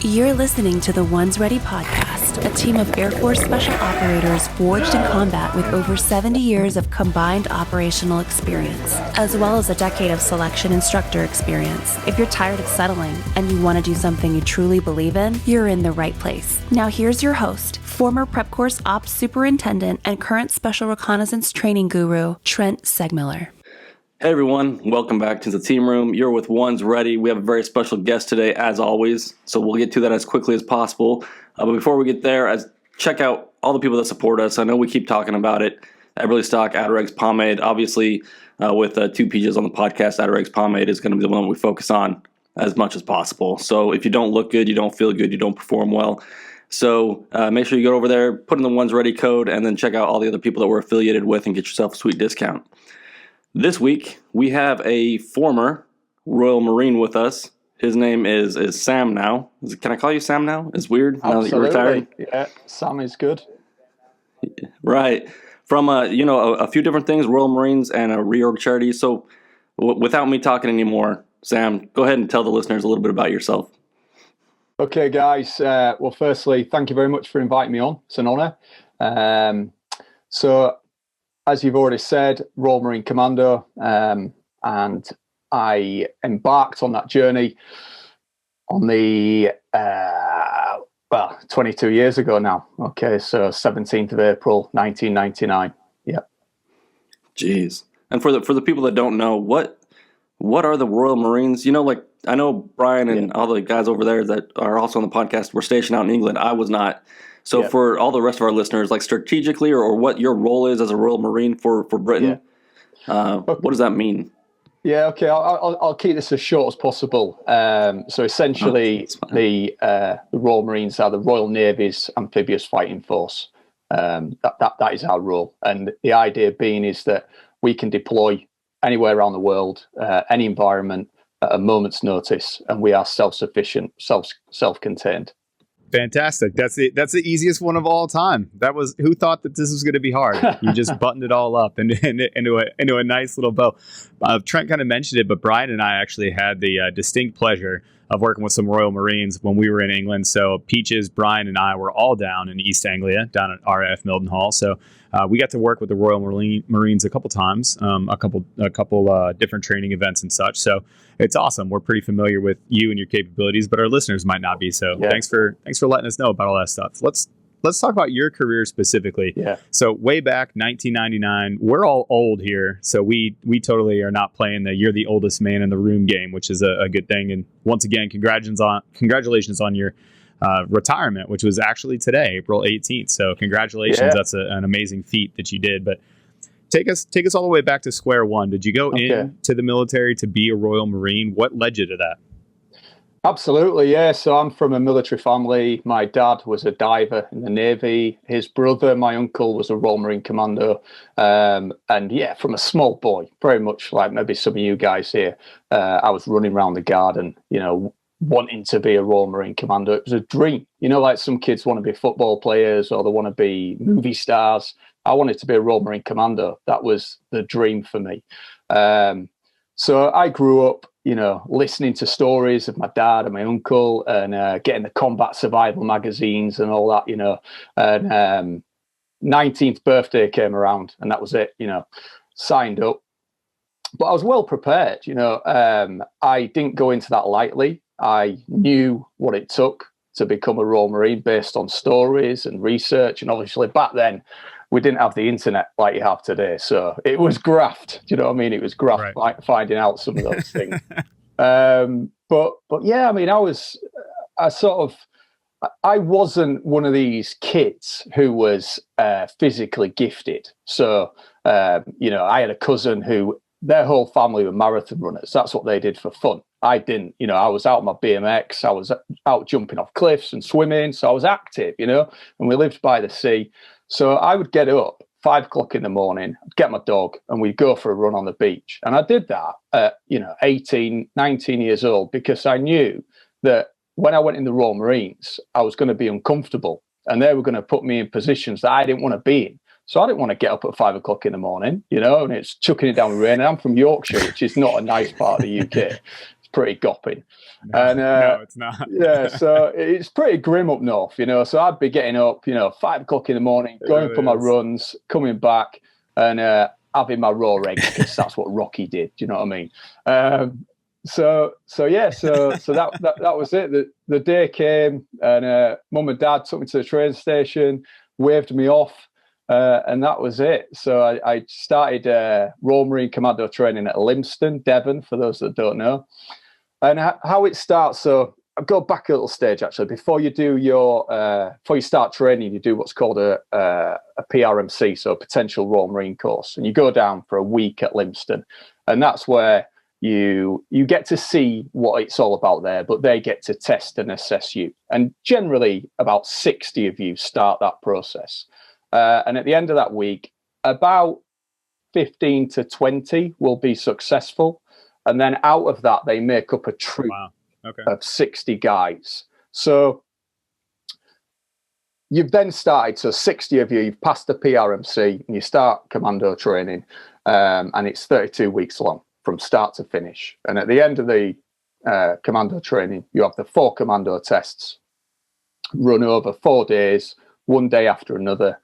You're listening to the Ones Ready podcast, a team of Air Force Special Operators forged in combat with over 70 years of combined operational experience, as well as a decade of selection instructor experience. If you're tired of settling and you want to do something you truly believe in, you're in the right place. Now here's your host, former Prep Course Ops Superintendent and current Special Reconnaissance Training Guru, Trent Segmiller. Hey everyone, welcome back to the team room. You're with Ones Ready. We have a very special guest today, as always, so we'll get to that as quickly as possible. But before we get there, check out all the people that support us. I know we keep talking about it. Everly Stock, ReOrg Pomade, obviously with two PJs on the podcast, ReOrg Pomade is going to be the one we focus on as much as possible. So if you don't look good, you don't feel good, you don't perform well. So make sure you go over there, put in the Ones Ready code, and then check out all the other people that we're affiliated with and get yourself a sweet discount. This week, we have a former Royal Marine with us. His name is Sam now. Can I call you Sam now? It's weird now that you're retired. Yeah, Sam is good. Right. From, a few different things, Royal Marines and a ReOrg Charity. So without me talking anymore, Sam, go ahead and tell the listeners a little bit about yourself. Okay, guys. Well, firstly, thank you very much for inviting me on. It's an honor. As you've already said, Royal Marine Commando, and I embarked on that journey on the, 22 years ago now. Okay, so 17th of April, 1999. Yeah. Jeez. And for the people that don't know, what are the Royal Marines? You know, like, I know Brian and all the guys over there that are also on the podcast were stationed out in England. I was not. So for all the rest of our listeners, like strategically or what your role is as a Royal Marine for Britain, what does that mean? Yeah, okay, I'll keep this as short as possible. So essentially, the Royal Marines are the Royal Navy's amphibious fighting force. That is our role. And the idea being is that we can deploy anywhere around the world, any environment, at a moment's notice, and we are self-sufficient, self-contained. Fantastic. That's the easiest one of all time. Who thought that this was going to be hard? You just buttoned it all up into a nice little bow. Trent kind of mentioned it, but Brian and I actually had the distinct pleasure of working with some Royal Marines when we were in England. So Peaches, Brian, and I were all down in East Anglia, down at RAF Mildenhall. So we got to work with the Royal Marines a couple times, a couple different training events and such. So it's awesome. We're pretty familiar with you and your capabilities, but our listeners might not be. So thanks for letting us know about all that stuff. Let's talk about your career specifically. Yeah. So way back 1999, we're all old here, so we totally are not playing the "you're the oldest man in the room" game, which is a good thing. And once again, congratulations on your retirement, which was actually today, April 18th. So congratulations. Yeah. That's an amazing feat that you did. But take us all the way back to square one. Did you go into the military to be a Royal Marine? What led you to that? Absolutely, yeah. So I'm from a military family. My dad was a diver in the Navy. His brother, my uncle, was a Royal Marine Commando. And from a small boy, very much like maybe some of you guys here, I was running around the garden, wanting to be a Royal Marine Commando. It was a dream. Like some kids want to be football players or they want to be movie stars. I wanted to be a Royal Marine Commando. That was the dream for me. So I grew up, listening to stories of my dad and my uncle and getting the combat survival magazines and all that, and 19th birthday came around and that was it, signed up. But I was well prepared, I didn't go into that lightly. I knew what it took to become a Royal Marine based on stories and research. And obviously back then, we didn't have the internet like you have today. So it was graft. Do you know what I mean? It was graft, right. Like finding out some of those things. But yeah, I mean, I wasn't one of these kids who was physically gifted. So, I had a cousin who their whole family were marathon runners. That's what they did for fun. I didn't, I was out on my BMX. I was out jumping off cliffs and swimming. So I was active, and we lived by the sea. So I would get up 5 o'clock in the morning, get my dog, and we'd go for a run on the beach. And I did that at, 18, 19 years old, because I knew that when I went in the Royal Marines, I was going to be uncomfortable and they were going to put me in positions that I didn't want to be in. So I didn't want to get up at 5 o'clock in the morning, and it's chucking it down with rain. And I'm from Yorkshire, which is not a nice part of the UK. It's pretty gopping. No, it's not. Yeah, so it's pretty grim up north, So I'd be getting up, 5 o'clock in the morning, going for my runs, coming back, and having my raw egg, because that's what Rocky did. Do you know what I mean? So that was it. The day came, and Mum and Dad took me to the train station, waved me off, and that was it. So I started Royal Marine Commando training at Lympstone, Devon, for those that don't know. And how it starts. So I'll go back a little stage actually. Before you start training, you do what's called a PRMC, so a potential Royal Marine course, and you go down for a week at Lympstone, and that's where you get to see what it's all about there, but they get to test and assess you. And generally about 60 of you start that process. And at the end of that week, about 15 to 20 will be successful. And then out of that, they make up a troop of 60 guys. So you've then started, so 60 of you, you've passed the PRMC and you start commando training, and it's 32 weeks long from start to finish. And at the end of the commando training, you have the 4 commando tests run over 4 days, one day after another.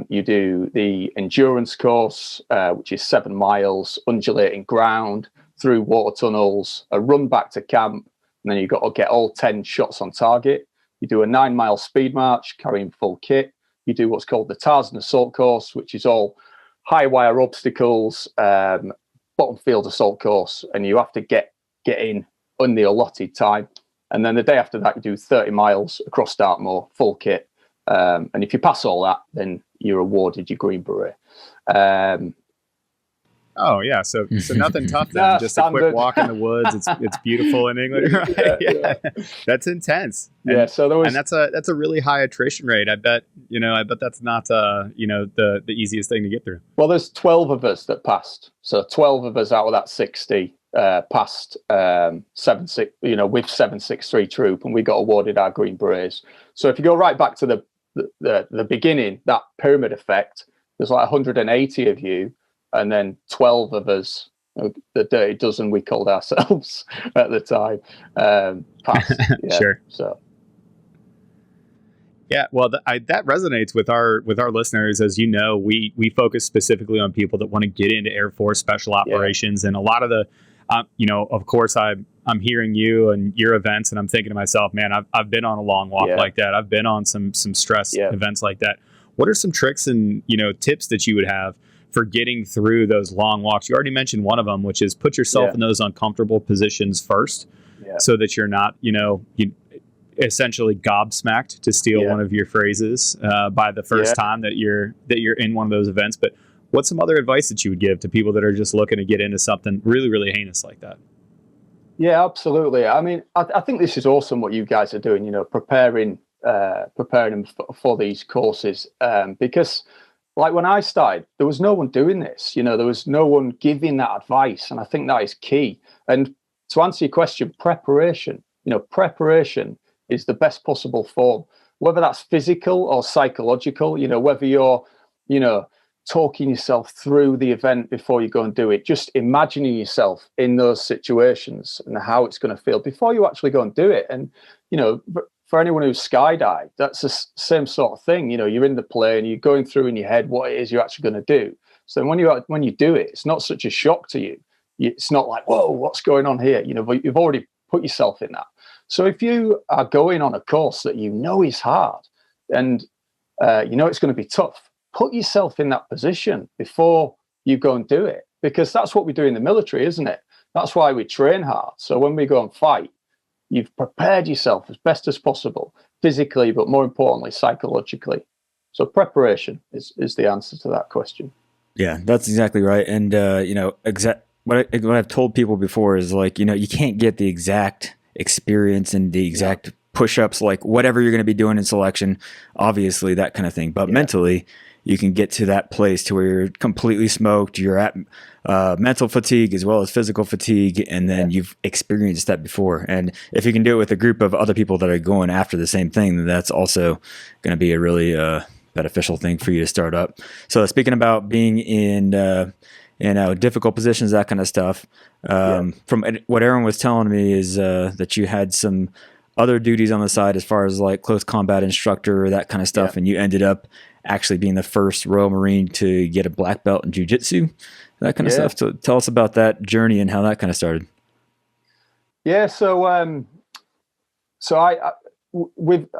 You do the endurance course, which is 7 miles, undulating ground, through water tunnels, a run back to camp, and then you've got to get all 10 shots on target. You do a 9-mile speed march carrying full kit. You do what's called the Tarzan assault course, which is all high wire obstacles, bottom field assault course, and you have to get in the allotted time. And then the day after that, you do 30 miles across Dartmoor, full kit. And if you pass all that, then you're awarded your Green Beret. Oh yeah, so nothing tough then. Just a quick walk in the woods. It's beautiful in England, right? Yeah. That's intense. And, so there was, and that's a really high attrition rate. I bet that's not the easiest thing to get through. Well, there's 12 of us that passed. So 12 of us out of that 60 passed 7-6, with 763 troop, and we got awarded our Green Berets. So if you go right back to the beginning, that pyramid effect, there's like 180 of you. And then 12 of us, the dirty dozen we called ourselves at the time, passed. Yeah, sure. So, yeah, well, that resonates with our listeners. As you know, we focus specifically on people that want to get into Air Force special operations, and a lot of the, of course, I'm hearing you and your events, and I'm thinking to myself, man, I've been on a long walk like that. I've been on some stress events like that. What are some tricks and tips that you would have for getting through those long walks? You already mentioned one of them, which is put yourself in those uncomfortable positions first, so that you're not, you essentially gobsmacked, to steal one of your phrases, by the first time that you're in one of those events. But what's some other advice that you would give to people that are just looking to get into something really, really heinous like that? Yeah, absolutely. I mean, I think this is awesome what you guys are doing, preparing them for these courses, because like when I started, there was no one doing this. There was no one giving that advice. And I think that is key. And to answer your question, preparation is the best possible form, whether that's physical or psychological, whether you're, talking yourself through the event before you go and do it, just imagining yourself in those situations and how it's going to feel before you actually go and do it. And, for anyone who's skydived, that's the same sort of thing. You're in the plane, you're going through in your head what it is you're actually going to do. So when you do it, it's not such a shock to you. It's not like, whoa, what's going on here? But you've already put yourself in that. So if you are going on a course that is hard and it's going to be tough, put yourself in that position before you go and do it, because that's what we do in the military, isn't it? That's why we train hard. So when we go and fight, you've prepared yourself as best as possible, physically, but more importantly, psychologically. So preparation is the answer to that question. Yeah, that's exactly right. And, what I've told people before is like, you can't get the exact experience and the exact push-ups, like whatever you're going to be doing in selection, obviously that kind of thing. But mentally, you can get to that place to where you're completely smoked. You're at mental fatigue as well as physical fatigue, and then you've experienced that before. And if you can do it with a group of other people that are going after the same thing, then that's also going to be a really beneficial thing for you to start up. So speaking about being in difficult positions, that kind of stuff. From what Aaron was telling me is that you had some other duties on the side as far as like close combat instructor, that kind of stuff, and you ended up actually being the first Royal Marine to get a black belt in jiu-jitsu, that kind of stuff. So tell us about that journey and how that kind of started. Yeah, so I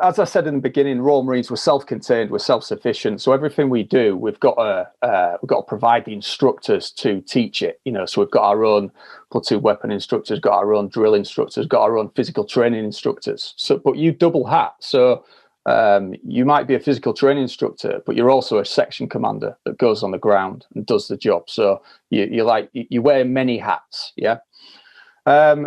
as I said in the beginning, Royal Marines, we're self-contained, we're self-sufficient. So everything we do, we've got to provide the instructors to teach it. So we've got our own platoon weapon instructors, got our own drill instructors, got our own physical training instructors. So, but you double hat. So you might be a physical training instructor, but you're also a section commander that goes on the ground and does the job. So you wear many hats. Yeah.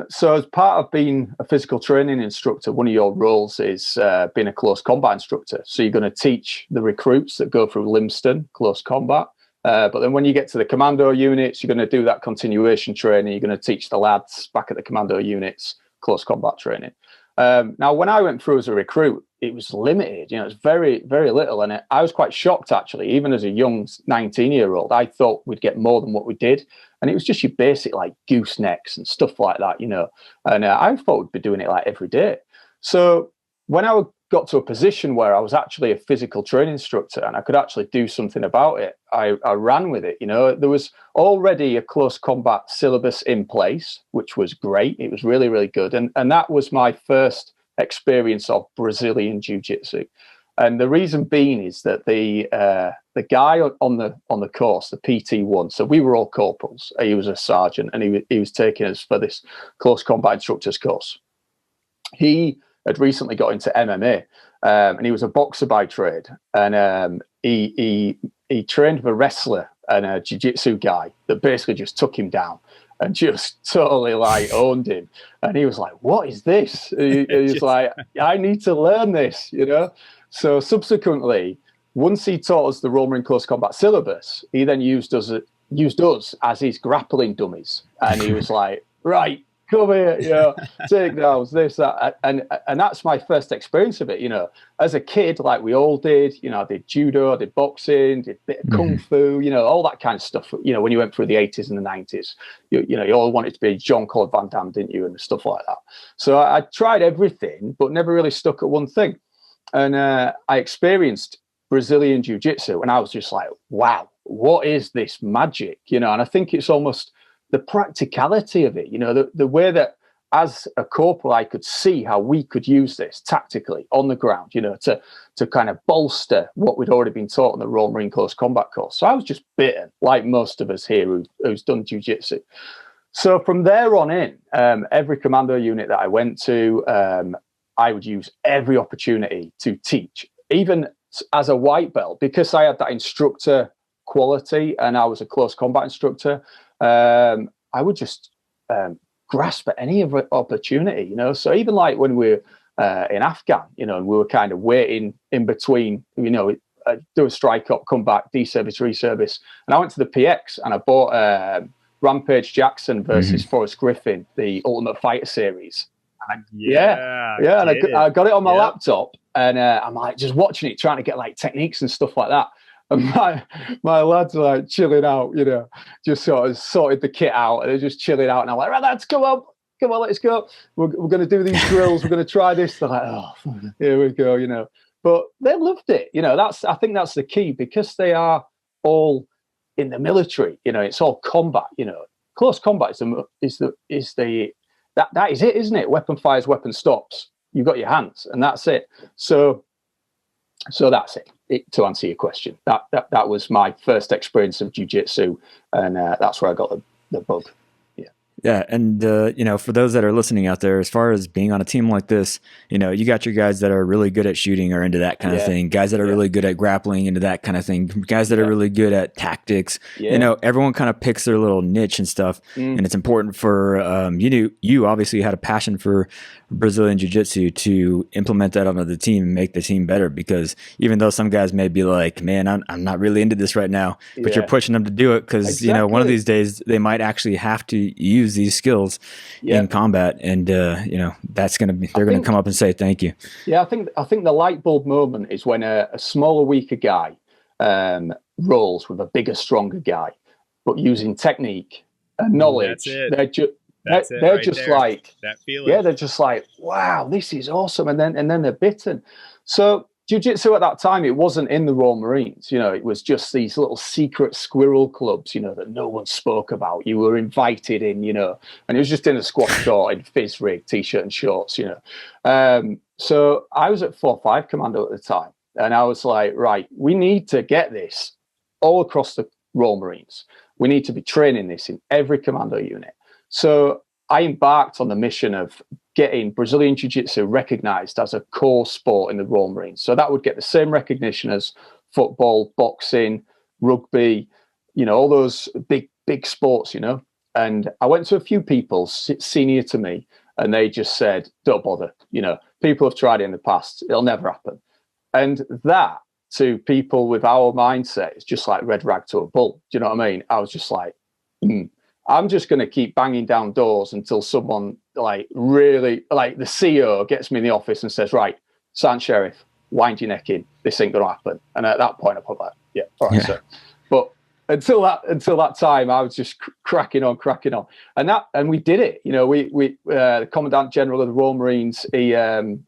So as part of being a physical training instructor, one of your roles is being a close combat instructor. So you're going to teach the recruits that go through Limston close combat. But then when you get to the commando units, you're going to do that continuation training. You're going to teach the lads back at the commando units close combat training. Now, when I went through as a recruit, it was limited. It was very, very little. And I was quite shocked, actually. Even as a young 19-year-old, I thought we'd get more than what we did. And it was just your basic, like, goosenecks and stuff like that, And I thought we'd be doing it, like, every day. So when I got to a position where I was actually a physical training instructor and I could actually do something about it, I ran with it. There was already a close combat syllabus in place, which was great. It was really, really good. And that was my first experience of Brazilian Jiu-Jitsu. And the reason being is that the guy on the course, the PT1, so we were all corporals. He was a sergeant, and he was taking us for this close combat instructors course. He had recently got into MMA, and he was a boxer by trade. And he trained with a wrestler and a jiu-jitsu guy that basically just took him down and just totally like owned him. And he was like, "What is this?" He was like, "I need to learn this," So subsequently, once he taught us the Royal Marine Close Combat syllabus, he then used us as his grappling dummies. And he was like, "Right, come here, takedowns, this, that." And that's my first experience of it, As a kid, like we all did, I did judo, I did boxing, did a bit of kung fu, all that kind of stuff. When you went through the 80s and the 90s, you all wanted to be Jean-Claude Van Damme, didn't you? And stuff like that. So I tried everything, but never really stuck at one thing. And I experienced Brazilian Jiu-Jitsu, and I was just like, wow, what is this magic? And I think it's almost the practicality of it, the way that as a corporal, I could see how we could use this tactically on the ground, to kind of bolster what we'd already been taught on the Royal Marine Close Combat course. So I was just bitten, like most of us here who's done jiu-jitsu. So from there on in, every commando unit that I went to, I would use every opportunity to teach, even as a white belt, because I had that instructor quality and I was a close combat instructor. I would just grasp at any opportunity, So even like when we were in Afghan, and we were kind of waiting in between, do a strike up, come back, deservice, reservice. And I went to the PX and I bought Rampage Jackson versus Forrest Griffin, the Ultimate Fighter series. And I got it on my laptop, and I'm like just watching it, trying to get like techniques and stuff like that. And my lads are like chilling out, just sort of sorted the kit out, and they're just chilling out. And I'm like, right, lads, come on, let's go. We're going to do these drills. We're going to try this. They're like, oh, here we go, But they loved it. I think that's the key, because they are all in the military. It's all combat. Close combat that is it, isn't it? Weapon fires, weapon stops. You've got your hands, and that's it. So that's it. To answer your question, that was my first experience of jiu-jitsu, and that's where I got the bug. Yeah. And, for those that are listening out there, as far as being on a team like this, you got your guys that are really good at shooting or into that kind of thing, guys that are really good at grappling, into that kind of thing, guys that are really good at tactics. Everyone kind of picks their little niche and stuff. And it's important for, you obviously had a passion for Brazilian Jiu-Jitsu to implement that onto the team and make the team better, because even though some guys may be like, man, I'm not really into this right now, but you're pushing them to do it because, one of these days they might actually have to use these skills in combat, and that's going to be, they're going to come up and say thank you. I think the light bulb moment is when a smaller, weaker guy rolls with a bigger, stronger guy, but using technique and knowledge. They're just like that feeling. Yeah, they're just like, wow, this is awesome. And then they're bitten. So jiu-jitsu at that time, it wasn't in the Royal Marines. It was just these little secret squirrel clubs, that no one spoke about. You were invited in, and it was just in a squat short, in fizz rig, t-shirt and shorts, So I was at 4-5 Commando at the time, and I was like, right, we need to get this all across the Royal Marines. We need to be training this in every Commando unit. So I embarked on the mission of getting Brazilian Jiu-Jitsu recognized as a core sport in the Royal Marines. So that would get the same recognition as football, boxing, rugby, all those big sports, And I went to a few people senior to me, and they just said, don't bother. People have tried it in the past. It'll never happen. And that, to people with our mindset, is just like red rag to a bull. Do you know what I mean? I was just like, I'm just going to keep banging down doors until someone really the CEO gets me in the office and says, right, Sergeant Sheriff, wind your neck in. This ain't going to happen. And at that point, I put like, yeah, all right, sir. But until that time, I was just cracking on. And we did it. The Commandant General of the Royal Marines, he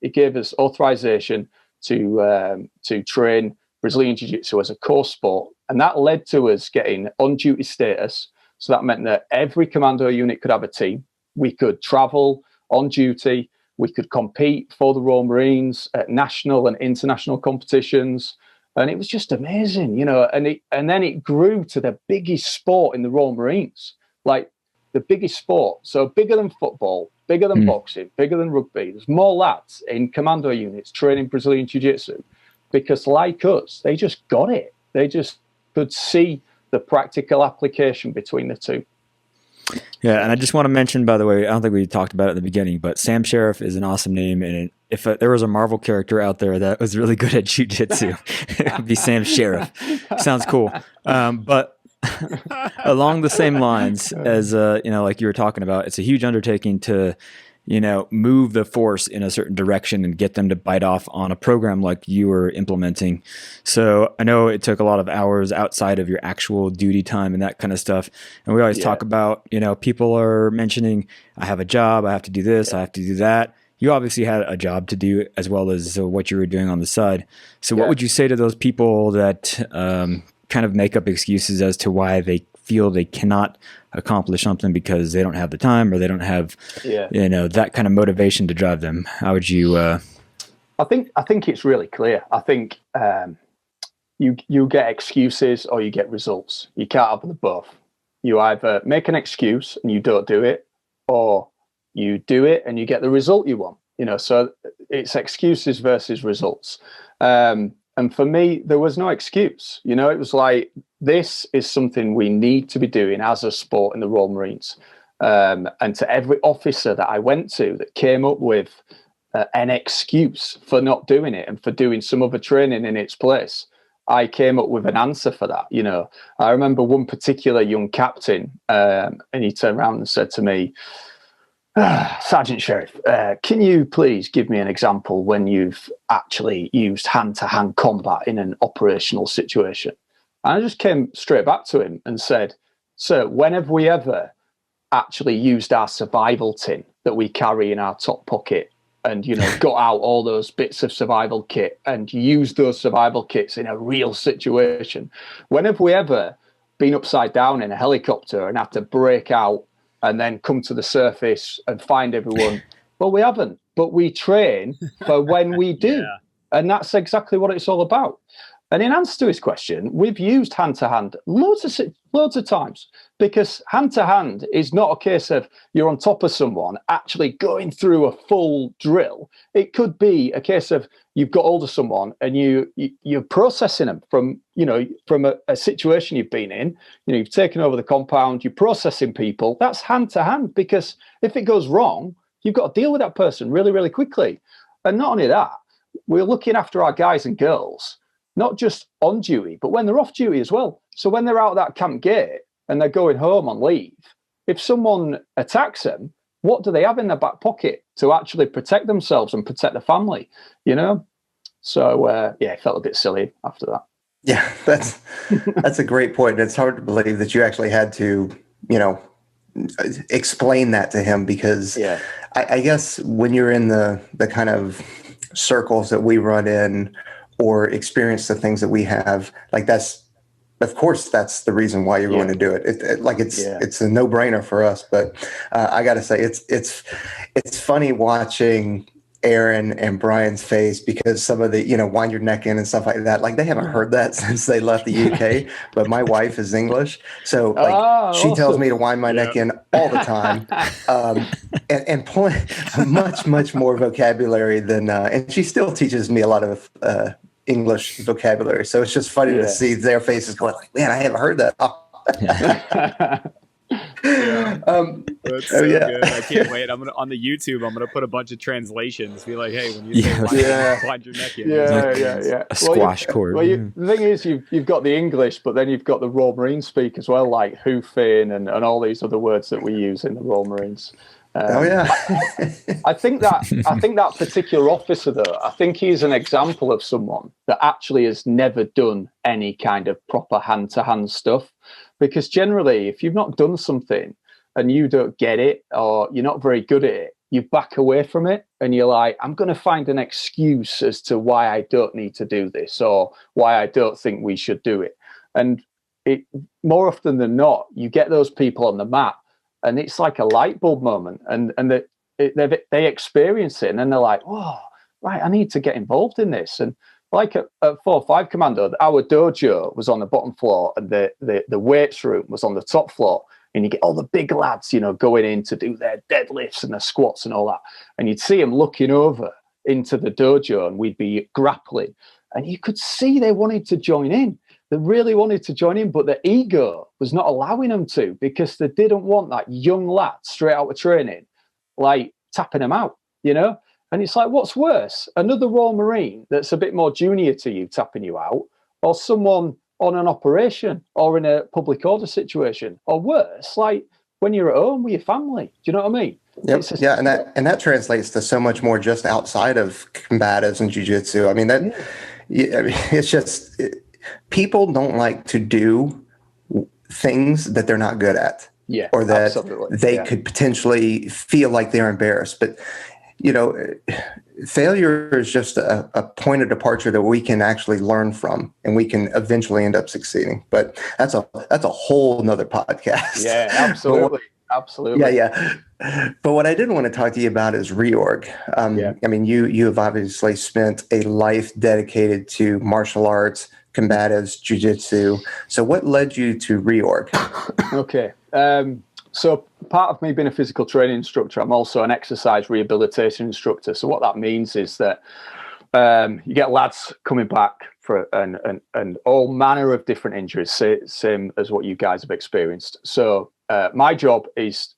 gave us authorization to train Brazilian Jiu-Jitsu as a core sport. And that led to us getting on-duty status. So that meant that every Commando unit could have a team. We could travel on duty. We could compete for the Royal Marines at national and international competitions. And it was just amazing, and then it grew to the biggest sport in the Royal Marines, like the biggest sport. So bigger than football, bigger than boxing, bigger than rugby. There's more lads in Commando units training Brazilian Jiu-Jitsu because, like us, they just got it. They just could see the practical application between the two. Yeah, and I just want to mention, by the way, I don't think we talked about it at the beginning, but Sam Sheriff is an awesome name, and if there was a Marvel character out there that was really good at jiu-jitsu, it would be Sam Sheriff. Sounds cool. But along the same lines as like you were talking about, it's a huge undertaking to move the force in a certain direction and get them to bite off on a program like you were implementing. So I know it took a lot of hours outside of your actual duty time and that kind of stuff. And we always talk about, people are mentioning, I have a job, I have to do this, I have to do that. You obviously had a job to do as well as what you were doing on the side. So what would you say to those people that kind of make up excuses as to why they feel they cannot accomplish something because they don't have the time or they don't have that kind of motivation to drive them? How would you I think it's really clear. I think you get excuses or you get results. You can't have them both. You either make an excuse and you don't do it, or you do it and you get the result you want. So it's excuses versus results. And for me, there was no excuse. It was like, this is something we need to be doing as a sport in the Royal Marines. And to every officer that I went to that came up with an excuse for not doing it and for doing some other training in its place, I came up with an answer for that. I remember one particular young captain, and he turned around and said to me, Sergeant Sheriff, can you please give me an example when you've actually used hand-to-hand combat in an operational situation? And I just came straight back to him and said, sir, when have we ever actually used our survival tin that we carry in our top pocket and, got out all those bits of survival kit and used those survival kits in a real situation? When have we ever been upside down in a helicopter and had to break out and then come to the surface and find everyone? Well, we haven't, but we train for when we do. Yeah. And that's exactly what it's all about. And in answer to his question, we've used hand-to-hand loads of times, because hand-to-hand is not a case of you're on top of someone actually going through a full drill. It could be a case of you've got hold of someone and you're processing them from a situation you've been in. You've taken over the compound, you're processing people. That's hand-to-hand, because if it goes wrong, you've got to deal with that person really, really quickly. And not only that, we're looking after our guys and girls, not just on duty, but when they're off duty as well. So when they're out that camp gate and they're going home on leave, if someone attacks them, what do they have in their back pocket to actually protect themselves and protect the family? So, it felt a bit silly after that. Yeah, that's a great point. It's hard to believe that you actually had to, explain that to him, because I guess when you're in the kind of circles that we run in or experience the things that we have, like of course, that's the reason why you're going to do it. It's a no-brainer for us. But I got to say, it's funny watching Aaron and Brian's face, because some of the, wind your neck in and stuff like that, like they haven't heard that since they left the UK. But my wife is English, so she tells me to wind my neck in all the time, and much more vocabulary than, and she still teaches me a lot of English vocabulary. So it's just funny to see their faces going like, man, I haven't heard that. That's so good. I can't wait. On the YouTube, I'm gonna put a bunch of translations. Be like, hey, when you say wind your neck in, a squash court. Well, the thing is, you've got the English, but then you've got the Royal Marine speak as well, like hoofing and all these other words that we use in the Royal Marines. I think that particular officer, though, I think he's an example of someone that actually has never done any kind of proper hand-to-hand stuff. Because generally, if you've not done something and you don't get it, or you're not very good at it, you back away from it and you're like, I'm going to find an excuse as to why I don't need to do this, or why I don't think we should do it. And more often than not, you get those people on the mat, and it's like a light bulb moment, and they experience it, and then they're like, oh, right, I need to get involved in this. And like at 4-5 Commando, our dojo was on the bottom floor, and the weights room was on the top floor. And you get all the big lads, going in to do their deadlifts and their squats and all that. And you'd see them looking over into the dojo, and we'd be grappling. And you could see they wanted to join in. They really wanted to join in, but their ego was not allowing them to, because they didn't want that young lad straight out of training, like tapping them out, And it's like, what's worse? Another Royal Marine that's a bit more junior to you tapping you out, or someone on an operation or in a public order situation, or worse, like when you're at home with your family. Do you know what I mean? Yep. And that translates to so much more just outside of combatives and jiu-jitsu. I mean, it's just people don't like to do things that they're not good at, or that they could potentially feel like they're embarrassed. But failure is just a point of departure that we can actually learn from, and we can eventually end up succeeding. But that's a whole nother podcast. Yeah, absolutely. Absolutely. Yeah. But what I did want to talk to you about is ReOrg. I mean, you have obviously spent a life dedicated to martial arts, combatives, jiu-jitsu. So what led you to ReOrg? Okay. So part of me being a physical training instructor, I'm also an exercise rehabilitation instructor. So what that means is that you get lads coming back for and all manner of different injuries, same as what you guys have experienced. So my job was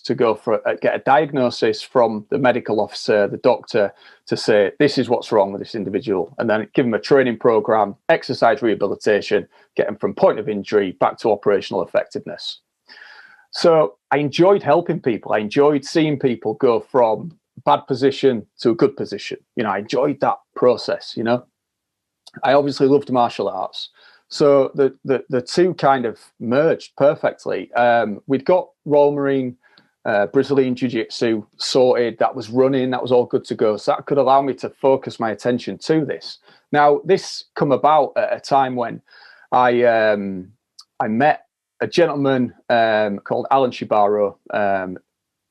to go get a diagnosis from the medical officer, the doctor, to say this is what's wrong with this individual, and then give them a training program, exercise rehabilitation, get them from point of injury back to operational effectiveness. So I enjoyed helping people. I enjoyed seeing people go from bad position to a good position. I enjoyed that process. I obviously loved martial arts. So the two kind of merged perfectly. We'd got Royal Marine, Brazilian Jiu-Jitsu sorted. That was running. That was all good to go. So that could allow me to focus my attention to this. Now, this come about at a time when I met a gentleman called Alan Shibaro,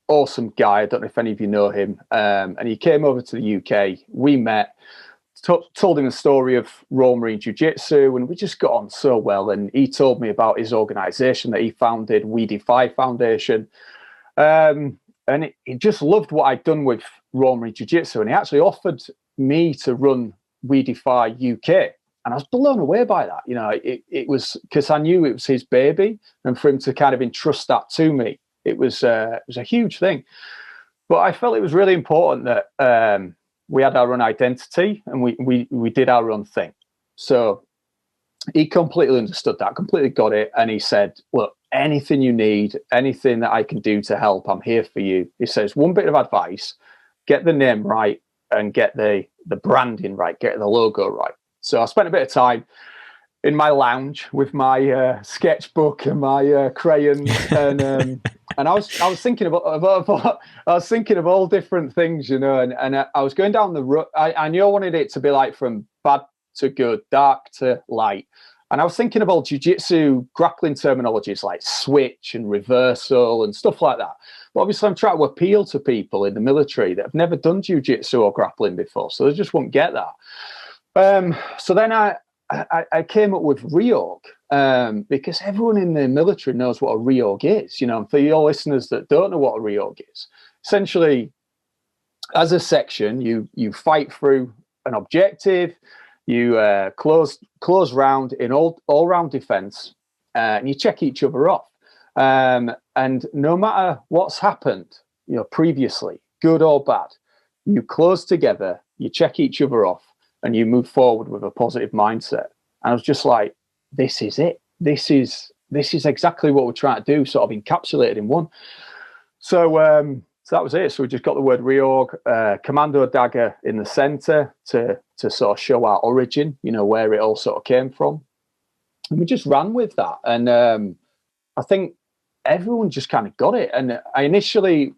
awesome guy. I don't know if any of you know him. And he came over to the UK. We met. Told him the story of Royal Marine Jiu-Jitsu, and we just got on so well. And he told me about his organization that he founded, We Defy Foundation. And he just loved what I'd done with Royal Marine Jiu-Jitsu. And he actually offered me to run We Defy UK. And I was blown away by that. It was because I knew it was his baby, and for him to kind of entrust that to me, it was a huge thing. But I felt it was really important that we had our own identity, and we did our own thing. So he completely understood that, completely got it. And he said, look, anything you need, anything that I can do to help, I'm here for you. He says, one bit of advice, get the name right and get the the branding right, getting the logo right. So I spent a bit of time in my lounge with my sketchbook and my crayons, and I was thinking about I was thinking of all different things, you know, and I was going down the road. I knew I wanted it to be like from bad to good, dark to light. And I was thinking of all jiu-jitsu grappling terminologies like switch and reversal and stuff like that. But obviously I'm trying to appeal to people in the military that have never done jiu-jitsu or grappling before, so they just won't get that. So then I came up with ReOrg, because everyone in the military knows what a ReOrg is. You know, and for your listeners that don't know what a ReOrg is, essentially, as a section, you fight through an objective, you close round in all round defense, and you check each other off. And no matter what's happened, you know, previously, good or bad, you close together, you check each other off, and you move forward with a positive mindset. And I was just like, this is it. This is exactly what we're trying to do, sort of encapsulated in one. So that was it. So we just got the word ReOrg, commando dagger in the center to sort of show our origin, you know, where it all sort of came from. And we just ran with that. And I think everyone just kind of got it. And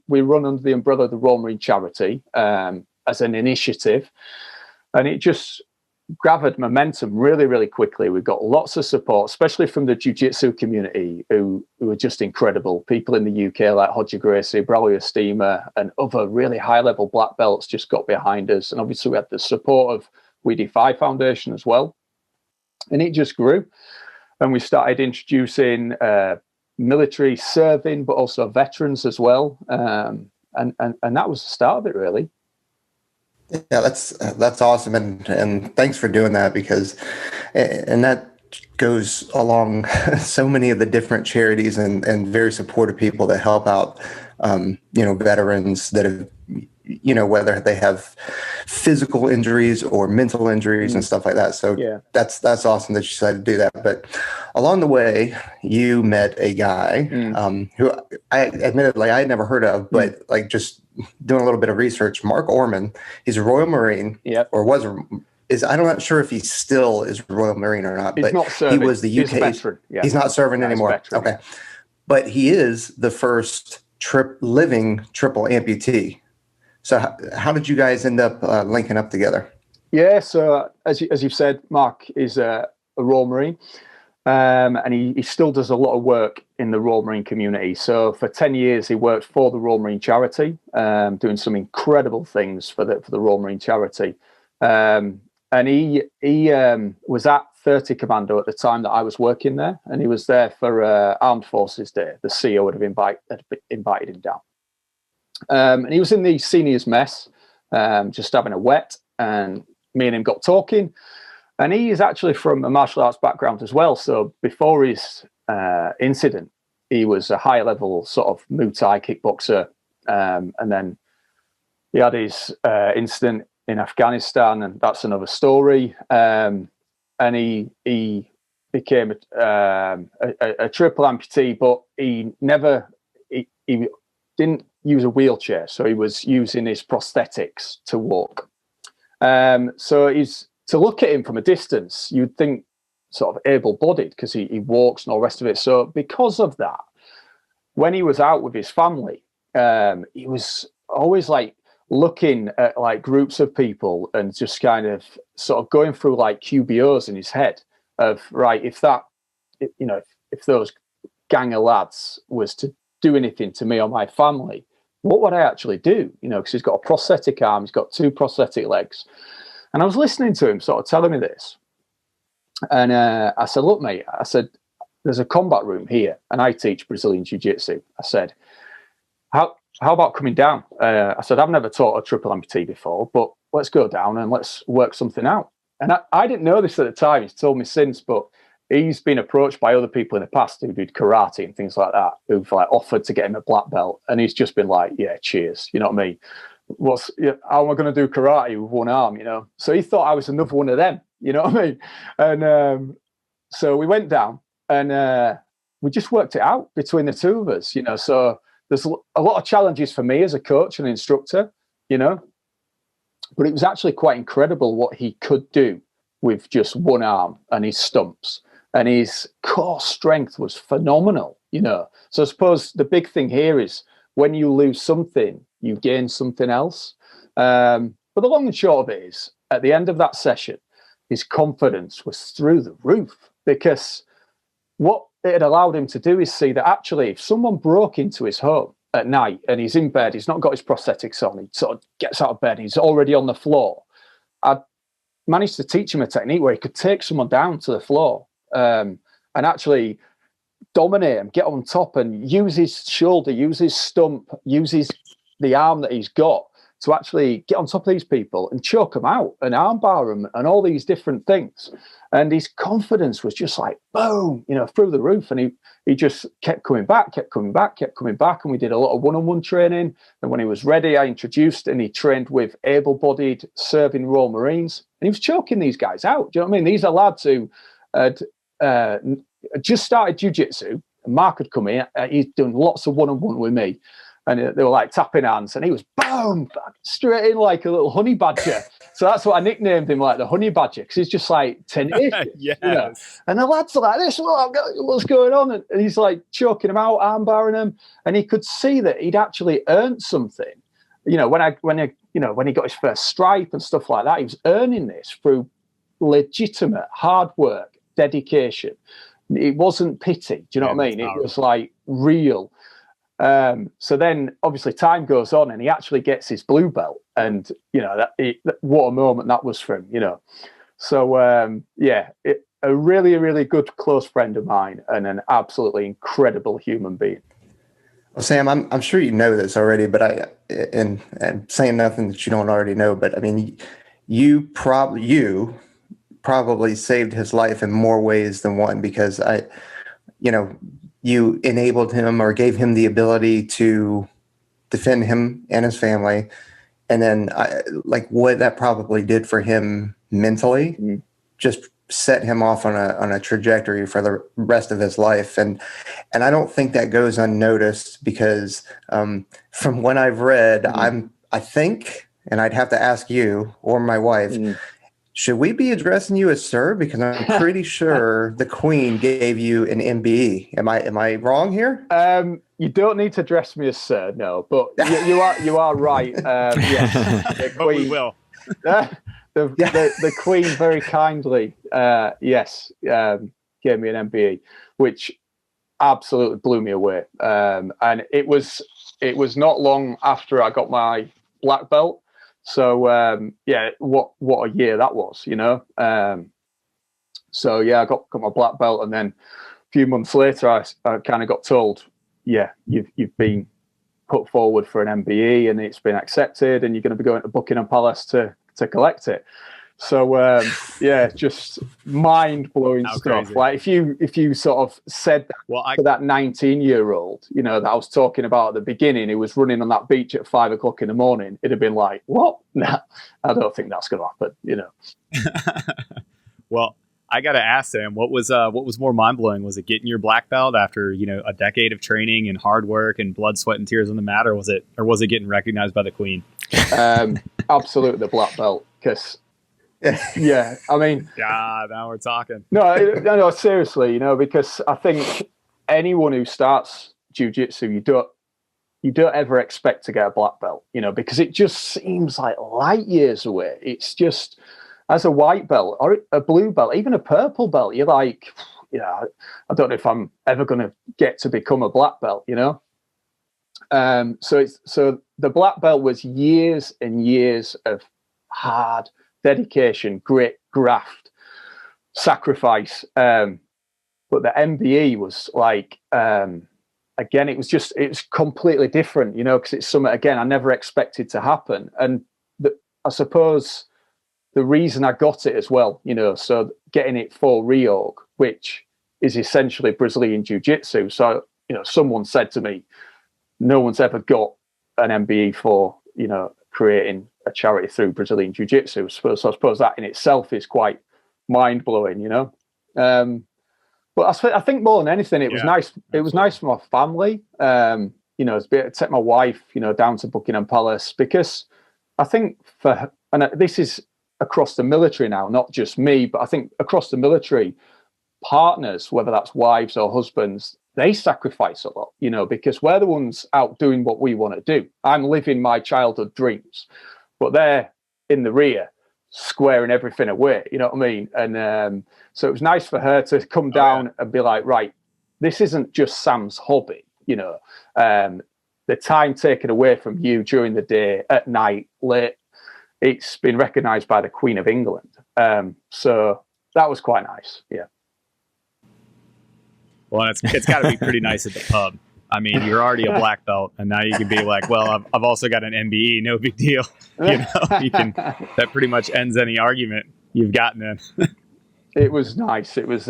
we run under the umbrella of the ReOrg Charity as an initiative. And it just gathered momentum really, really quickly. We got lots of support, especially from the jiu-jitsu community, who were just incredible. People in the UK like Hodger Gracie, Braulio Steamer, and other really high-level black belts just got behind us. And obviously we had the support of We Defy Foundation as well. And it just grew. And we started introducing military serving, but also veterans as well. And that was the start of it, really. Yeah, that's awesome, and thanks for doing that, because that goes along so many of the different charities and very supportive people that help out, veterans that have, whether they have physical injuries or mental injuries and stuff like that. So yeah, that's awesome that you decided to do that. But along the way, you met a guy who I admittedly I had never heard of, but like just doing a little bit of research, Mark Orman. He's a Royal Marine, or was I'm not sure if he still is a Royal Marine or not. But not serving. He was the UK. He's a veteran. Yeah. He's not serving anymore. Okay, but he is the first living triple amputee. So how did you guys end up linking up together? Yeah, so as you've said, Mark is a Royal Marine, and he still does a lot of work in the Royal Marine community. So for 10 years, he worked for the Royal Marine Charity, doing some incredible things for the Royal Marine Charity. And he was at 30 Commando at the time that I was working there, and he was there for Armed Forces Day. The CEO would have invited him down. And he was in the seniors mess, just having a wet, and me and him got talking. And he is actually from a martial arts background as well. So before his incident, he was a high level sort of Muay Thai kickboxer. And then he had his incident in Afghanistan, and that's another story. And he became a triple amputee, but he didn't use a wheelchair, so he was using his prosthetics to walk. So to look at him from a distance, you'd think sort of able-bodied because he walks and all the rest of it. So because of that, when he was out with his family, he was always like looking at like groups of people and just kind of sort of going through like QBOs in his head of, right, if those gang of lads was to do anything to me or my family, what would I actually do? Because he's got a prosthetic arm, he's got 2 prosthetic legs. And I was listening to him sort of telling me this. And I said, look, mate, there's a combat room here, and I teach Brazilian Jiu-Jitsu. I said, how about coming down? I said, I've never taught a triple amputee before, but let's go down and let's work something out. And I didn't know this at the time. He's told me since, but he's been approached by other people in the past who did karate and things like that, who've like offered to get him a black belt, and he's just been like, yeah, cheers. You know what I mean? How am I going to do karate with one arm? So he thought I was another one of them. You know what I mean? And so we went down and we just worked it out between the two of us. So there's a lot of challenges for me as a coach and instructor. But it was actually quite incredible what he could do with just one arm and his stumps. And his core strength was phenomenal, you know. So I suppose the big thing here is when you lose something, you gain something else. But the long and short of it is, at the end of that session, his confidence was through the roof, because what it had allowed him to do is see that actually if someone broke into his home at night and he's in bed, he's not got his prosthetics on, he sort of gets out of bed, he's already on the floor. I managed to teach him a technique where he could take someone down to the floor and actually dominate him, get on top and use his shoulder, use his stump, use the arm that he's got to actually get on top of these people and choke them out and armbar them and all these different things. And his confidence was just like, boom, you know, through the roof. And he just kept coming back. And we did a lot of one-on-one training. And when he was ready, I introduced and he trained with able-bodied serving Royal Marines. And he was choking these guys out. Do you know what I mean? These are lads who had just started jiu-jitsu. And Mark had come in. He's doing lots of one-on-one with me. And they were like tapping hands. And he was, boom, straight in like a little honey badger. So that's what I nicknamed him, like the honey badger, because he's just like tenacious. Yes. You know? And the lads are like this, what's going on? And he's like choking him out, armbarring him. And he could see that he'd actually earned something. You know, when he got his first stripe and stuff like that, he was earning this through legitimate hard work, dedication. It wasn't pity. Do you know what I mean? It was like real. So then obviously time goes on and he actually gets his blue belt, and you know what a moment that was for him, you know. So a really good close friend of mine and an absolutely incredible human being. Well, Sam, I'm sure you know this already, but and saying nothing that you don't already know, but I mean, you probably saved his life in more ways than one, because you enabled him or gave him the ability to defend him and his family. And then what that probably did for him mentally, just set him off on a trajectory for the rest of his life. And I don't think that goes unnoticed, because from what I've read, I think, and I'd have to ask you or my wife, should we be addressing you as sir? Because I'm pretty sure the Queen gave you an MBE. Am I wrong here? You don't need to address me as sir, no. But you are right. Yes, the Queen, but we will. The Queen very kindly, gave me an MBE, which absolutely blew me away. And it was not long after I got my black belt. So what a year that was, you know. I got my black belt, and then a few months later, I kind of got told, you've been put forward for an MBE, and it's been accepted, and you're going to be going to Buckingham Palace to collect it. So just mind blowing stuff. Crazy. Like if you sort of said that to that 19-year-old, you know, that I was talking about at the beginning, who was running on that beach at 5 o'clock in the morning, it'd have been like, what? Nah, I don't think that's going to happen, you know. Well, I got to ask Sam, what was more mind blowing? Was it getting your black belt after, you know, a decade of training and hard work and blood, sweat, and tears on the mat, or was it getting recognized by the Queen? Absolutely the black belt, because. Yeah, I mean, now we're talking. No, seriously, you know, because I think anyone who starts jiu-jitsu, you don't ever expect to get a black belt, you know, because it just seems like light years away. It's just, as a white belt or a blue belt, even a purple belt, you're like, you know, I don't know if I'm ever going to get to become a black belt, you know. So the black belt was years and years of hard dedication, grit, graft, sacrifice. But the MBE was like, again, it's completely different, you know, because it's something, again, I never expected to happen. And I suppose the reason I got it as well, you know, so getting it for ReOrg, which is essentially Brazilian Jiu-Jitsu. So, you know, someone said to me, no one's ever got an MBE for, you know, creating a charity through Brazilian Jiu-Jitsu. So I suppose that in itself is quite mind-blowing, you know. But I think more than anything, it was nice. It was nice for my family, you know, to take my wife, you know, down to Buckingham Palace, because I think for and this is across the military now, not just me, but I think across the military, partners, whether that's wives or husbands, they sacrifice a lot, because we're the ones out doing what we want to do. I'm living my childhood dreams, but they're in the rear squaring everything away, you know what I mean? And so it was nice for her to come down and be like, right, this isn't just Sam's hobby, the time taken away from you during the day, at night, late, it's been recognised by the Queen of England. So that was quite nice, yeah. Well, it's got to be pretty nice at the pub. I mean, you're already a black belt, and now you can be like, well, I've also got an MBE, no big deal. That pretty much ends any argument you've gotten in. It was nice. It was,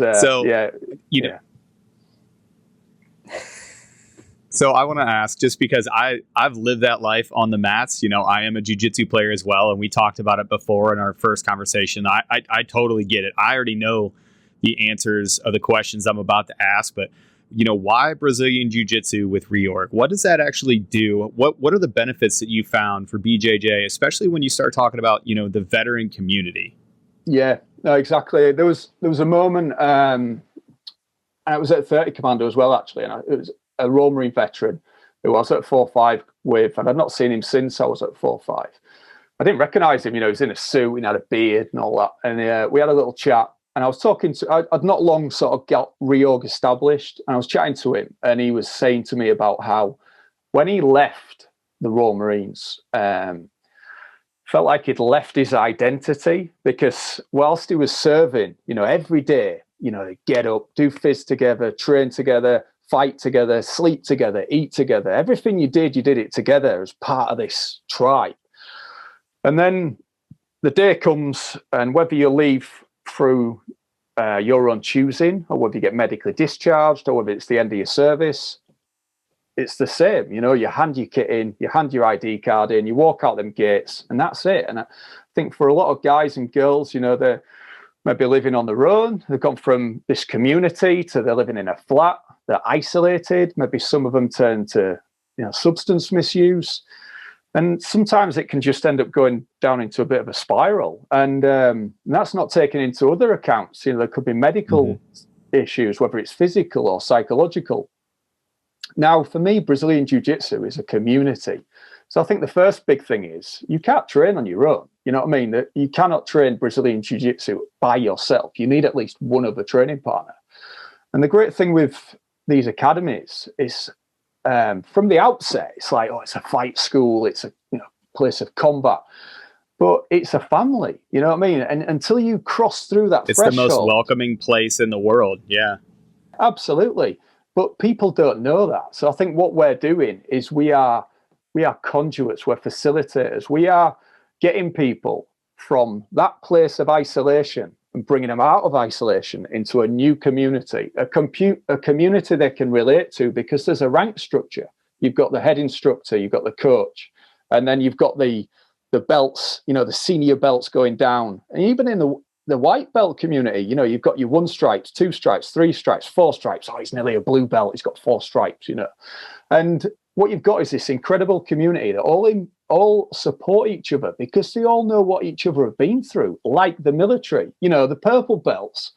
So I want to ask, just because I've lived that life on the mats, I am a jiu-jitsu player as well, and we talked about it before in our first conversation. I totally get it. I already know the answers of the questions I'm about to ask, but why Brazilian Jiu-Jitsu with ReOrg? What does that actually do? What are the benefits that you found for BJJ, especially when you start talking about, the veteran community? Yeah, no, exactly. There was a moment, and I was at 30 Commando as well, actually, and it was a Royal Marine veteran who I was at 4-5 with, and I'd not seen him since I was at 4-5. I didn't recognise him, he was in a suit, he had a beard and all that, and we had a little chat. And I was talking I'd not long sort of got ReOrg established, and I was chatting to him, and he was saying to me about how when he left the Royal Marines, felt like he'd left his identity, because whilst he was serving, every day, they get up, do phys together, train together, fight together, sleep together, eat together. Everything you did it together as part of this tribe. And then the day comes, and whether you leave through your own choosing, or whether you get medically discharged, or whether it's the end of your service, it's the same. You hand your kit in, you hand your ID card in, you walk out them gates, and that's it. And I think for a lot of guys and girls, they're maybe living on their own. They've gone from this community to they're living in a flat, they're isolated. Maybe some of them turn to substance misuse. And sometimes it can just end up going down into a bit of a spiral. And that's not taken into other accounts. There could be medical issues, whether it's physical or psychological. Now, for me, Brazilian Jiu-Jitsu is a community. So I think the first big thing is you can't train on your own. You know what I mean? That you cannot train Brazilian Jiu-Jitsu by yourself. You need at least one other training partner. And the great thing with these academies is, from the outset, it's like, it's a fight school, it's a place of combat, but it's a family. You know what I mean? And until you cross through that threshold, it's the most welcoming place in the world. Yeah, absolutely. But people don't know that. So I think what we're doing is we are conduits, we're facilitators. We are getting people from that place of isolation and bringing them out of isolation into a new community, a community they can relate to, because there's a rank structure. You've got the head instructor, you've got the coach, and then you've got the belts, the senior belts going down. And even in the white belt community, you've got your 1 stripes, 2 stripes, 3 stripes, 4 stripes. Oh, he's nearly a blue belt, he's got 4 stripes, And what you've got is this incredible community that all support each other, because they all know what each other have been through, like the military. The purple belts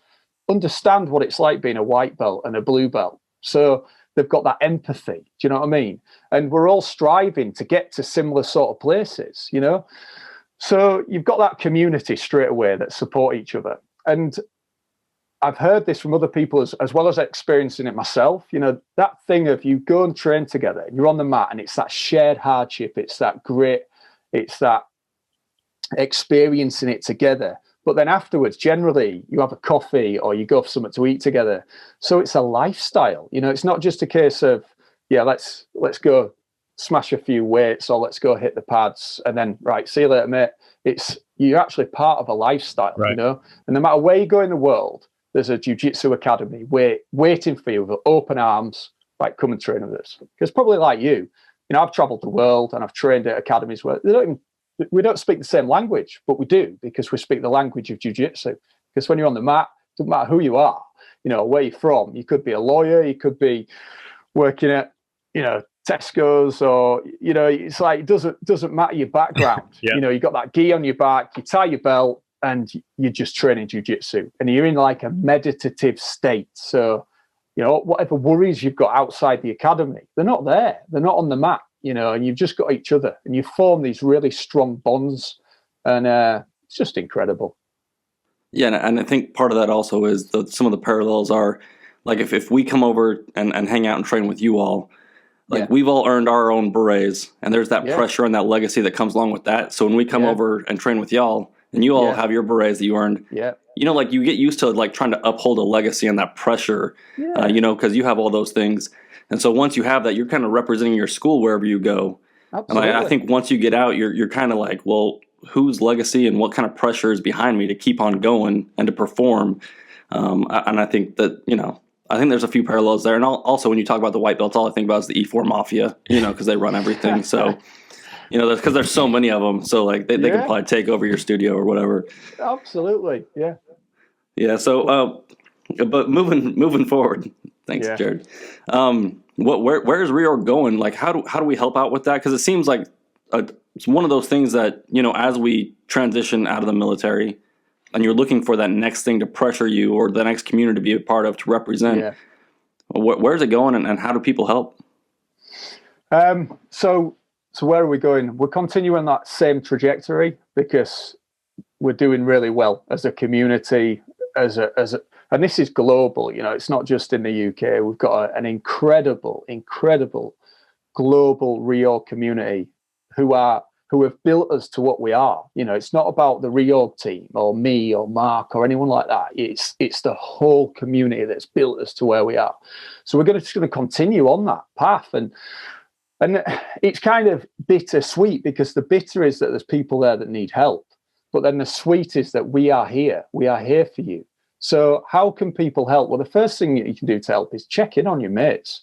understand what it's like being a white belt and a blue belt. So they've got that empathy. Do you know what I mean? And we're all striving to get to similar sort of places, So you've got that community straight away that support each other. And I've heard this from other people as well as experiencing it myself. That thing of you go and train together, and you're on the mat, and it's that shared hardship, it's that grit, it's that experiencing it together. But then afterwards, generally, you have a coffee or you go for something to eat together. So it's a lifestyle. It's not just a case of, let's go smash a few weights, or let's go hit the pads, and then, right, see you later, mate. You're actually part of a lifestyle, right. And no matter where you go in the world, there's a jiu-jitsu academy waiting for you with open arms, like, come and train with us. Because probably like you, I've traveled the world and I've trained at academies where we don't speak the same language, but we do, because we speak the language of jiu-jitsu. Because when you're on the mat, it doesn't matter who you are, where you're from. You could be a lawyer, you could be working at, Tesco's, or it's like it doesn't matter your background. Yeah. You got that gi on your back, you tie your belt, and you're just training jiu-jitsu, and you're in like a meditative state. So whatever worries you've got outside the academy, they're not there, they're not on the mat, and you've just got each other, and you form these really strong bonds, and it's just incredible. Yeah, and I think part of that also is some of the parallels are, like, if we come over and hang out and train with you all, like, we've all earned our own berets, and there's that pressure and that legacy that comes along with that. So when we come over and train with y'all, and you all have your berets that you earned, like, you get used to, like, trying to uphold a legacy and that pressure, because you have all those things. And so once you have that, you're kind of representing your school wherever you go. Absolutely. And I think once you get out, you're kind of like, well, whose legacy and what kind of pressure is behind me to keep on going and to perform? And I think that, I think there's a few parallels there. And also, when you talk about the white belts, all I think about is the E4 Mafia, because they run everything. So, because there's so many of them. So, like, they can probably take over your studio or whatever. Absolutely. Yeah. Yeah. So, but moving forward, thanks, Jared. Where's ReOrg going? Like, how do we help out with that? Because it seems like it's one of those things that, as we transition out of the military, and you're looking for that next thing to pressure you or the next community to be a part of, to represent, where's it going, and how do people help? So where are we going? We're continuing that same trajectory because we're doing really well as a community, and this is global. It's not just in the UK. We've got an incredible global ReOrg community who have built us to what we are. It's not about the ReOrg team or me or Mark or anyone like that. It's the whole community that's built us to where we are. So we're just going to continue on that path, and it's kind of bittersweet, because the bitter is that there's people there that need help, but then the sweet is that we are here for you. So how can people help? Well, the first thing that you can do to help is check in on your mates.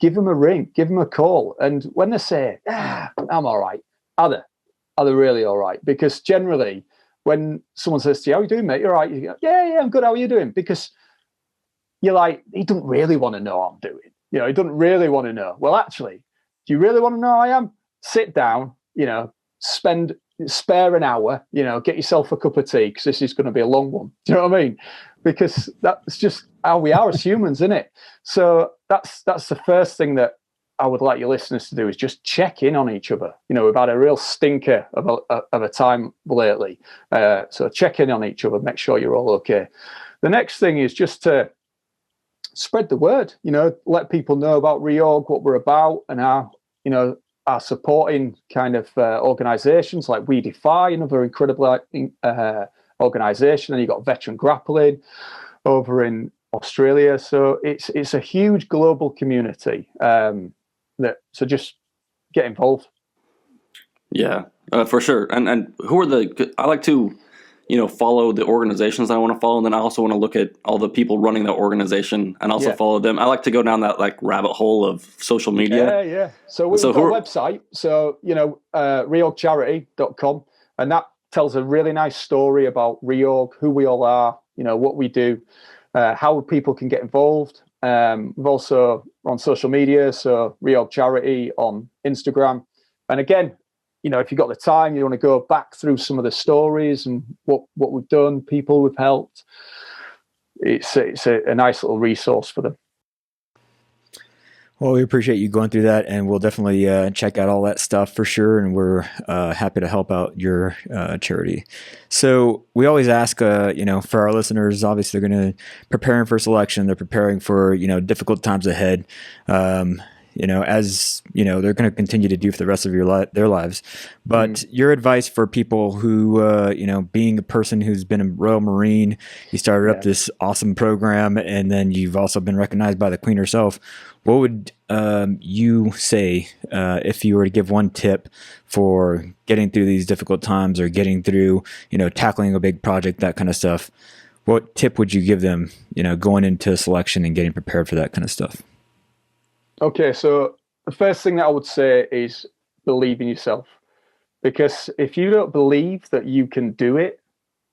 Give them a ring, give them a call. And when they say, I'm all right, are they really all right? Because generally, when someone says to you, how are you doing, mate? You're all right. You go, yeah, I'm good. How are you doing? Because you're like, he doesn't really want to know how I'm doing. He doesn't really want to know. Well, actually, do you really want to know how I am? Sit down, spare an hour, get yourself a cup of tea, because this is going to be a long one. Do you know what I mean? Because that's just how we are as humans, isn't it? So that's the first thing that I would like your listeners to do, is just check in on each other. We've had a real stinker of a time lately. So check in on each other, make sure you're all okay. The next thing is just to spread the word, let people know about ReOrg, what we're about, and our supporting kind of organizations like We Defy, another incredible organization. And you've got Veteran Grappling over in Australia. So it's a huge global community. So just get involved. Yeah, for sure. And who are I like to, follow the organizations I want to follow. And then I also want to look at all the people running that organization and also follow them. I like to go down that, like, rabbit hole of social media. Yeah. So we've got a website. So, ReOrgCharity.com. And that tells a really nice story about ReOrg, who we all are, what we do, how people can get involved. We've also on social media, so ReOrg Charity on Instagram. And again, if you've got the time, you want to go back through some of the stories and what we've done, people we've helped. It's a nice little resource for them. Well, we appreciate you going through that, and we'll definitely check out all that stuff for sure. And we're happy to help out your charity. So we always ask, for our listeners, obviously they're going to preparing for selection, they're preparing for difficult times ahead. As they're going to continue to do for the rest of their lives. But your advice for people who, being a person who's been a Royal Marine, you started up this awesome program, and then you've also been recognized by the Queen herself. What would you say if you were to give one tip for getting through these difficult times, or getting through, tackling a big project, that kind of stuff? What tip would you give them, going into selection and getting prepared for that kind of stuff? Okay, so the first thing that I would say is believe in yourself. Because if you don't believe that you can do it,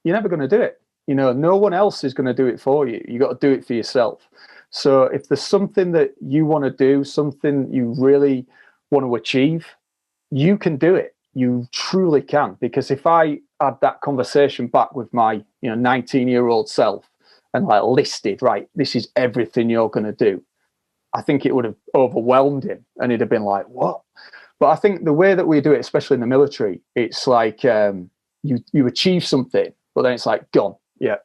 you're never going to do it. No one else is going to do it for you. You got to do it for yourself. So if there's something that you want to do, something you really want to achieve, you can do it. You truly can. Because if I had that conversation back with my 19-year-old self and like listed, right, this is everything you're going to do, I think it would have overwhelmed him, and he'd have been like, what? But I think the way that we do it, especially in the military, it's like you achieve something, but then it's like, gone, yeah,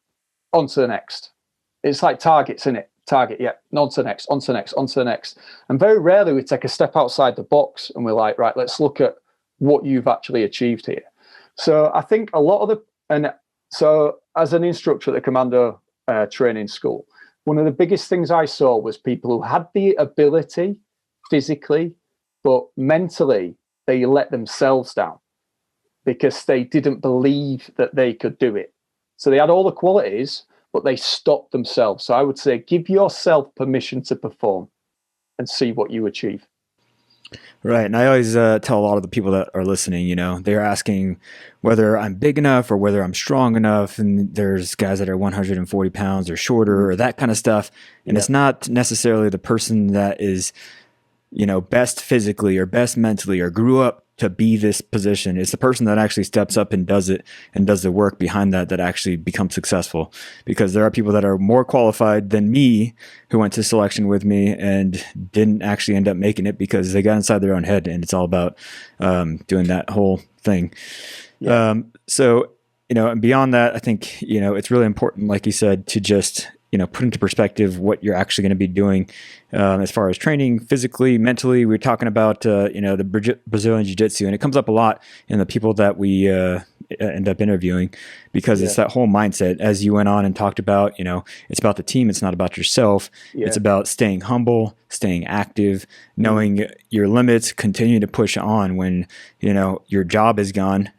on to the next. It's like targets, isn't it? Target, yeah, on to the next, on to the next, on to the next. And very rarely we take a step outside the box and we're like, right, let's look at what you've actually achieved here. So I think a lot of so as an instructor at the Commando training school, one of the biggest things I saw was people who had the ability physically, but mentally they let themselves down because they didn't believe that they could do it. So they had all the qualities, but they stopped themselves. So I would say give yourself permission to perform and see what you achieve. Right. And I always tell a lot of the people that are listening, they're asking whether I'm big enough or whether I'm strong enough. And there's guys that are 140 pounds or shorter or that kind of stuff. And It's not necessarily the person that is, best physically or best mentally or grew up to be this position. It's the person that actually steps up and does it and does the work behind that actually becomes successful. Because there are people that are more qualified than me who went to selection with me and didn't actually end up making it because they got inside their own head, and it's all about doing that whole thing. Yeah. And beyond that, I think, it's really important, like you said, to just put into perspective what you're actually going to be doing as far as training physically, mentally. We were talking about, the Brazilian Jiu-Jitsu, and it comes up a lot in the people that we end up interviewing because it's that whole mindset, as you went on and talked about, it's about the team. It's not about yourself. Yeah. It's about staying humble, staying active, knowing your limits, continuing to push on when, your job is gone.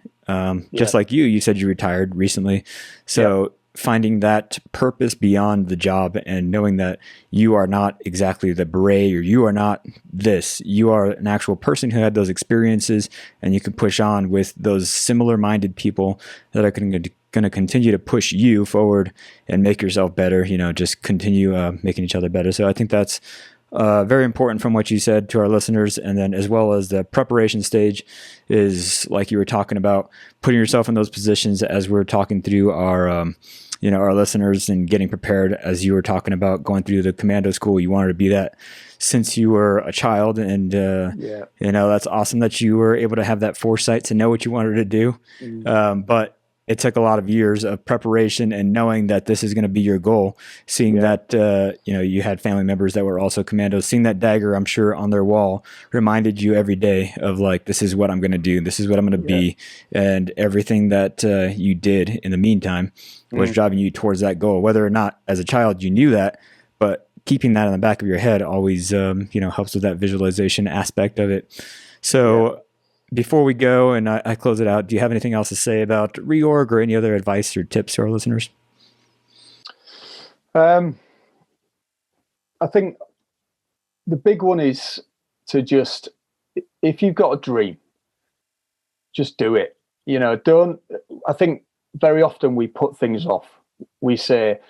Just like you said you retired recently. So finding that purpose beyond the job and knowing that you are not exactly the beret or you are not this, you are an actual person who had those experiences, and you can push on with those similar minded people that are going to continue to push you forward and make yourself better, just continue making each other better. So I think that's very important from what you said to our listeners. And then as well as the preparation stage is, like you were talking about, putting yourself in those positions as we're talking through our listeners and getting prepared, as you were talking about going through the commando school. You wanted to be that since you were a child. And, that's awesome that you were able to have that foresight to know what you wanted to do. But it took a lot of years of preparation and knowing that this is going to be your goal, seeing that, you had family members that were also commandos, seeing that dagger, I'm sure, on their wall reminded you every day of like, this is what I'm going to do. This is what I'm going to be. And everything that you did in the meantime was driving you towards that goal, whether or not as a child you knew that, but keeping that in the back of your head always, helps with that visualization aspect of it. So before we go and I close it out, do you have anything else to say about ReOrg or any other advice or tips to our listeners? I think the big one is to just, if you've got a dream, just do it. I think very often we put things off. We say,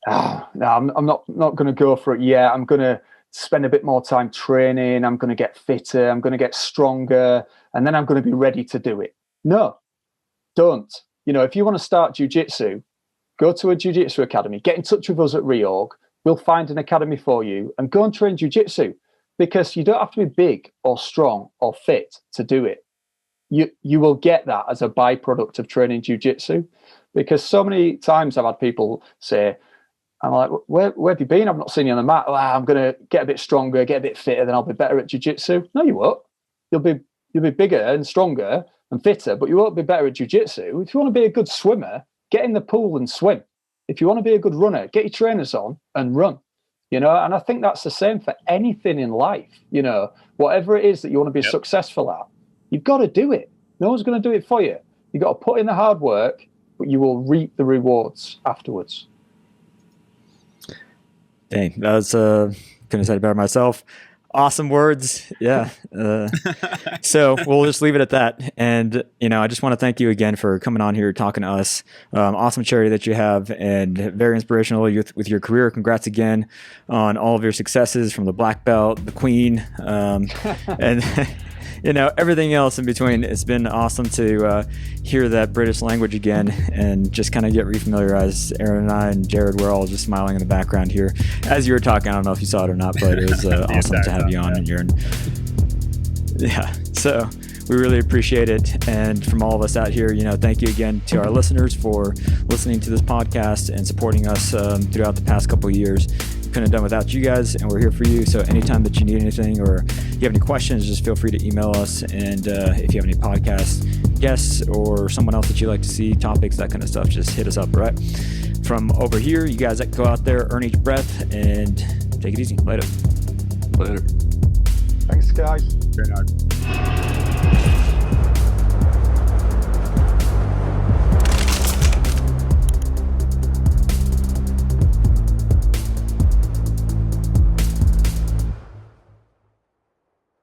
no, I'm not going to go for it yet. I'm going to spend a bit more time training. I'm going to get fitter. I'm going to get stronger. And then I'm going to be ready to do it. No, don't. If you want to start jiu-jitsu, go to a jiu-jitsu academy, get in touch with us at ReOrg. We'll find an academy for you and go and train jiu-jitsu, because you don't have to be big or strong or fit to do it. You will get that as a byproduct of training jiu-jitsu, because so many times I've had people say, I'm like, where have you been? I've not seen you on the mat. I'm going to get a bit stronger, get a bit fitter, then I'll be better at jiu-jitsu. No, you won't. You'll be bigger and stronger and fitter, but you won't be better at jiu-jitsu. If you want to be a good swimmer, get in the pool and swim. If you want to be a good runner, get your trainers on and run. And I think that's the same for anything in life. Whatever it is that you want to be successful at, you've got to do it. No one's going to do it for you. You've got to put in the hard work, but you will reap the rewards afterwards. Dang, I was couldn't have said it better myself. Awesome words. Yeah. So we'll just leave it at that. And, I just want to thank you again for coming on here, talking to us. Awesome charity that you have and very inspirational with your career. Congrats again on all of your successes from the black belt, the queen, and everything else in between. It's been awesome to hear that British language again and just kind of get refamiliarized. Aaron and I and Jared were all just smiling in the background here as you were talking. I don't know if you saw it or not, but it was awesome to have you on. And so we really appreciate it. And from all of us out here, thank you again to our listeners for listening to this podcast and supporting us throughout the past couple of years. Couldn't have done without you guys, and we're here for you. So anytime that you need anything or you have any questions, just feel free to email us. And if you have any podcast guests or someone else that you'd like to see, topics, that kind of stuff, just hit us up. All right. From over here, you guys go out there, earn each breath, and take it easy. Later. Later. Thanks, guys. Very hard.